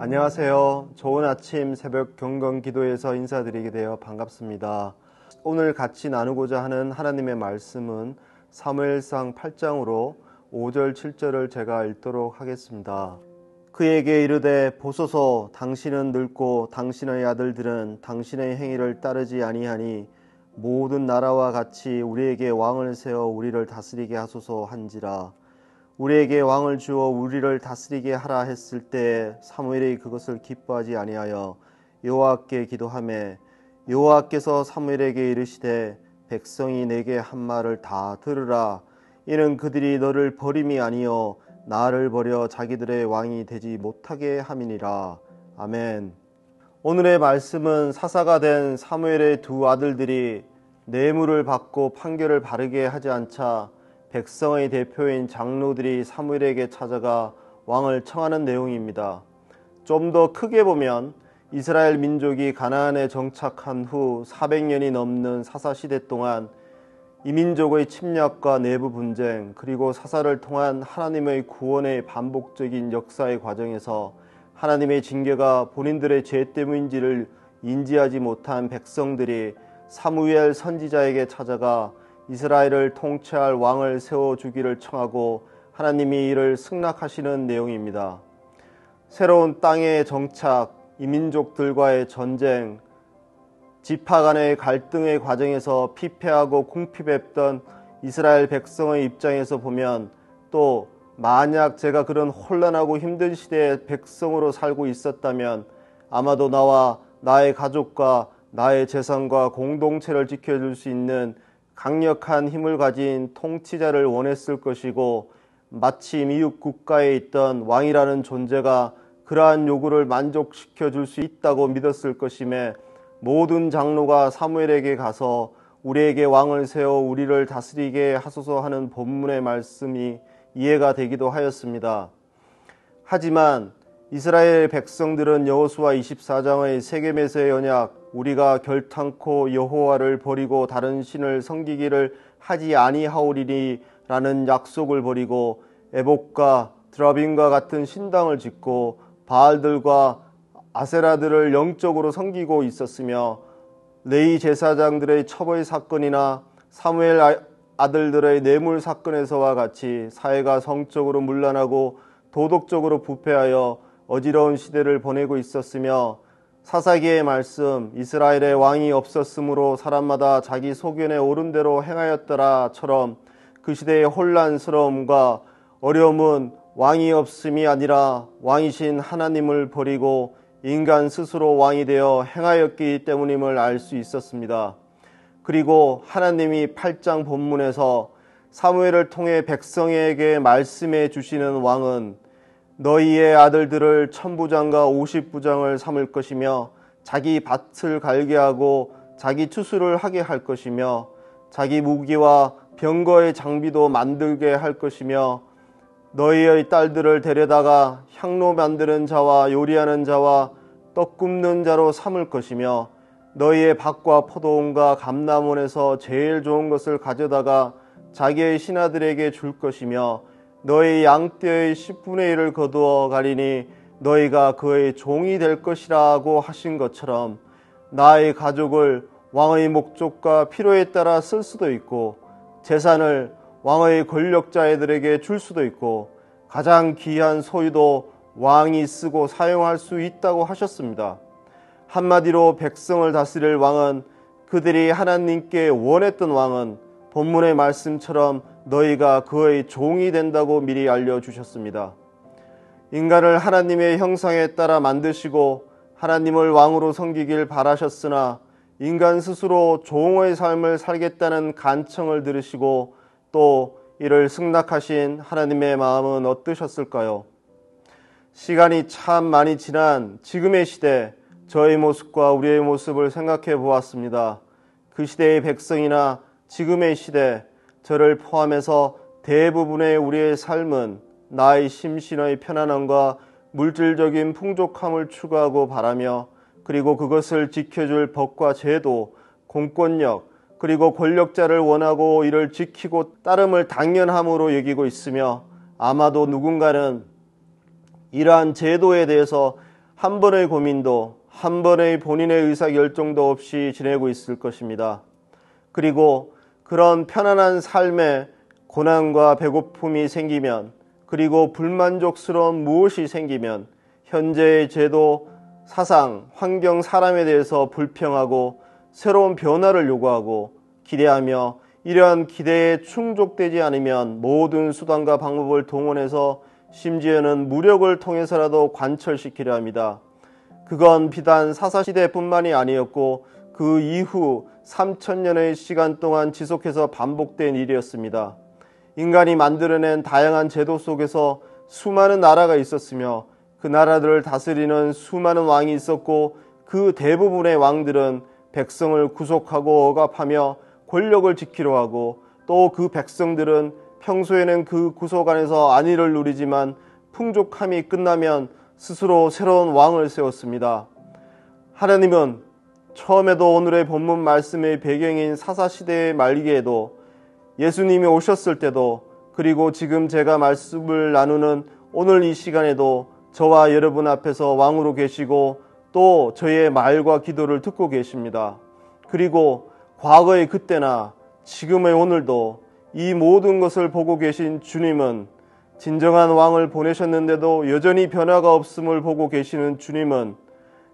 안녕하세요. 좋은 아침 새벽 경건 기도에서 인사드리게 되어 반갑습니다. 오늘 같이 나누고자 하는 하나님의 말씀은 사무엘상 8장으로 5절 7절을 제가 읽도록 하겠습니다. 그에게 이르되 보소서, 당신은 늙고 당신의 아들들은 당신의 행위를 따르지 아니하니 모든 나라와 같이 우리에게 왕을 세워 우리를 다스리게 하소서 한지라. 우리에게 왕을 주어 우리를 다스리게 하라 했을 때 사무엘이 그것을 기뻐하지 아니하여 여호와께 기도하매 여호와께서 사무엘에게 이르시되 백성이 내게 한 말을 다 들으라. 이는 그들이 너를 버림이 아니요 나를 버려 자기들의 왕이 되지 못하게 함이니라. 아멘. 오늘의 말씀은 사사가 된 사무엘의 두 아들들이 뇌물을 받고 판결을 바르게 하지 않자 백성의 대표인 장로들이 사무엘에게 찾아가 왕을 청하는 내용입니다. 좀 더 크게 보면 이스라엘 민족이 가나안에 정착한 후 400년이 넘는 사사시대 동안 이 민족의 침략과 내부 분쟁 그리고 사사를 통한 하나님의 구원의 반복적인 역사의 과정에서 하나님의 징계가 본인들의 죄 때문인지를 인지하지 못한 백성들이 사무엘 선지자에게 찾아가 이스라엘을 통치할 왕을 세워주기를 청하고 하나님이 이를 승낙하시는 내용입니다. 새로운 땅의 정착, 이민족들과의 전쟁, 지파 간의 갈등의 과정에서 피폐하고 궁핍했던 이스라엘 백성의 입장에서 보면 또 만약 제가 그런 혼란하고 힘든 시대의 백성으로 살고 있었다면 아마도 나와 나의 가족과 나의 재산과 공동체를 지켜줄 수 있는 강력한 힘을 가진 통치자를 원했을 것이고 마치 미국 국가에 있던 왕이라는 존재가 그러한 요구를 만족시켜 줄 수 있다고 믿었을 것임에 모든 장로가 사무엘에게 가서 우리에게 왕을 세워 우리를 다스리게 하소서 하는 본문의 말씀이 이해가 되기도 하였습니다. 하지만 이스라엘 백성들은 여호수아 24장의 세겜에서의 언약, 우리가 결탄코 여호와를 버리고 다른 신을 섬기기를 하지 아니하오리니 라는 약속을 버리고 에봇과 드라빔과 같은 신당을 짓고 바알들과 아세라들을 영적으로 섬기고 있었으며 레위 제사장들의 처벌 사건이나 사무엘 아들들의 뇌물 사건에서와 같이 사회가 성적으로 문란하고 도덕적으로 부패하여 어지러운 시대를 보내고 있었으며 사사기의 말씀 이스라엘의 왕이 없었으므로 사람마다 자기 소견에 옳은 대로 행하였더라처럼 그 시대의 혼란스러움과 어려움은 왕이 없음이 아니라 왕이신 하나님을 버리고 인간 스스로 왕이 되어 행하였기 때문임을 알 수 있었습니다. 그리고 하나님이 8장 본문에서 사무엘을 통해 백성에게 말씀해 주시는 왕은 너희의 아들들을 1000부장과 50부장을 삼을 것이며 자기 밭을 갈게 하고 자기 추수를 하게 할 것이며 자기 무기와 병거의 장비도 만들게 할 것이며 너희의 딸들을 데려다가 향로 만드는 자와 요리하는 자와 떡 굽는 자로 삼을 것이며 너희의 밭과 포도원과 감람원에서 제일 좋은 것을 가져다가 자기의 신하들에게 줄 것이며 너희 양떼의 10분의 1을 거두어 가리니 너희가 그의 종이 될 것이라고 하신 것처럼 나의 가족을 왕의 목적과 필요에 따라 쓸 수도 있고 재산을 왕의 권력자애들에게 줄 수도 있고 가장 귀한 소유도 왕이 쓰고 사용할 수 있다고 하셨습니다. 한마디로 백성을 다스릴 왕은 그들이 하나님께 원했던 왕은 본문의 말씀처럼 너희가 그의 종이 된다고 미리 알려주셨습니다. 인간을 하나님의 형상에 따라 만드시고 하나님을 왕으로 섬기길 바라셨으나 인간 스스로 종의 삶을 살겠다는 간청을 들으시고 또 이를 승낙하신 하나님의 마음은 어떠셨을까요? 시간이 참 많이 지난 지금의 시대, 저의 모습과 우리의 모습을 생각해 보았습니다. 그 시대의 백성이나 지금의 시대, 저를 포함해서 대부분의 우리의 삶은 나의 심신의 편안함과 물질적인 풍족함을 추구하고 바라며 그리고 그것을 지켜줄 법과 제도, 공권력, 그리고 권력자를 원하고 이를 지키고 따름을 당연함으로 여기고 있으며 아마도 누군가는 이러한 제도에 대해서 한 번의 고민도 한 번의 본인의 의사결정도 없이 지내고 있을 것입니다. 그리고 그런 편안한 삶에 고난과 배고픔이 생기면, 그리고 불만족스러운 무엇이 생기면 현재의 제도, 사상, 환경, 사람에 대해서 불평하고 새로운 변화를 요구하고 기대하며, 이러한 기대에 충족되지 않으면 모든 수단과 방법을 동원해서 심지어는 무력을 통해서라도 관철시키려 합니다. 그건 비단 사사시대뿐만이 아니었고 그 이후 3000년의 시간 동안 지속해서 반복된 일이었습니다. 인간이 만들어낸 다양한 제도 속에서 수많은 나라가 있었으며 그 나라들을 다스리는 수많은 왕이 있었고, 그 대부분의 왕들은 백성을 구속하고 억압하며 권력을 지키려 하고, 또 그 백성들은 평소에는 그 구속 안에서 안위를 누리지만 풍족함이 끝나면 스스로 새로운 왕을 세웠습니다. 하나님은 처음에도 오늘의 본문 말씀의 배경인 사사시대의 말기에도, 예수님이 오셨을 때도, 그리고 지금 제가 말씀을 나누는 오늘 이 시간에도 저와 여러분 앞에서 왕으로 계시고 또 저의 말과 기도를 듣고 계십니다. 그리고 과거의 그때나 지금의 오늘도 이 모든 것을 보고 계신 주님은, 진정한 왕을 보내셨는데도 여전히 변화가 없음을 보고 계시는 주님은,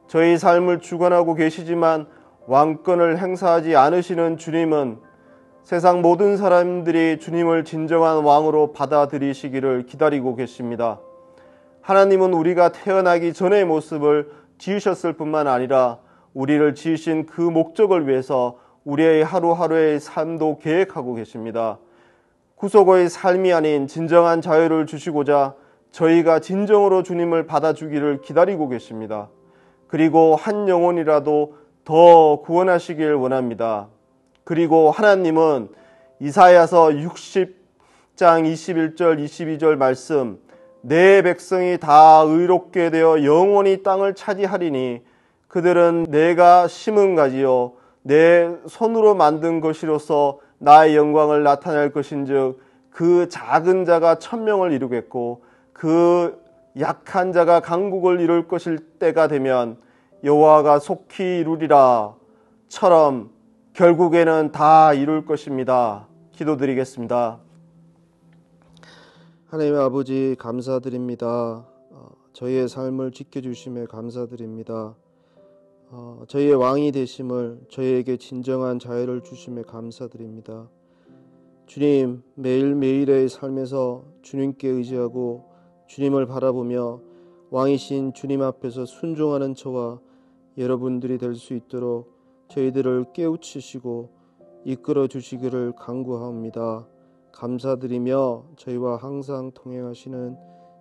저희 삶을 주관하고 계시지만 왕권을 행사하지 않으시는 주님은 세상 모든 사람들이 주님을 진정한 왕으로 받아들이시기를 기다리고 계십니다. 하나님은 우리가 태어나기 전의 모습을 지으셨을 뿐만 아니라 우리를 지으신 그 목적을 위해서 우리의 하루하루의 삶도 계획하고 계십니다. 구속의 삶이 아닌 진정한 자유를 주시고자 저희가 진정으로 주님을 받아주기를 기다리고 계십니다. 그리고 한 영혼이라도 더 구원하시길 원합니다. 그리고 하나님은 이사야서 60장 21절 22절 말씀, 내 백성이 다 의롭게 되어 영원히 땅을 차지하리니 그들은 내가 심은 가지요 내 손으로 만든 것이로서 나의 영광을 나타낼 것인즉, 그 작은 자가 천명을 이루겠고 그 약한 자가 강국을 이룰 것일 때가 되면 여호와가 속히 이루리라 처럼 결국에는 다 이룰 것입니다. 기도드리겠습니다. 하나님 아버지, 감사드립니다. 저희의 삶을 지켜주심에 감사드립니다. 저희의 왕이 되심을, 저희에게 진정한 자유를 주심에 감사드립니다. 주님, 매일매일의 삶에서 주님께 의지하고 주님을 바라보며 왕이신 주님 앞에서 순종하는 저와 여러분들이 될 수 있도록 저희들을 깨우치시고 이끌어 주시기를 간구하옵니다. 감사드리며 저희와 항상 동행하시는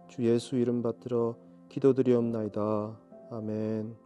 주 예수 이름 받들어 기도드리옵나이다. 아멘.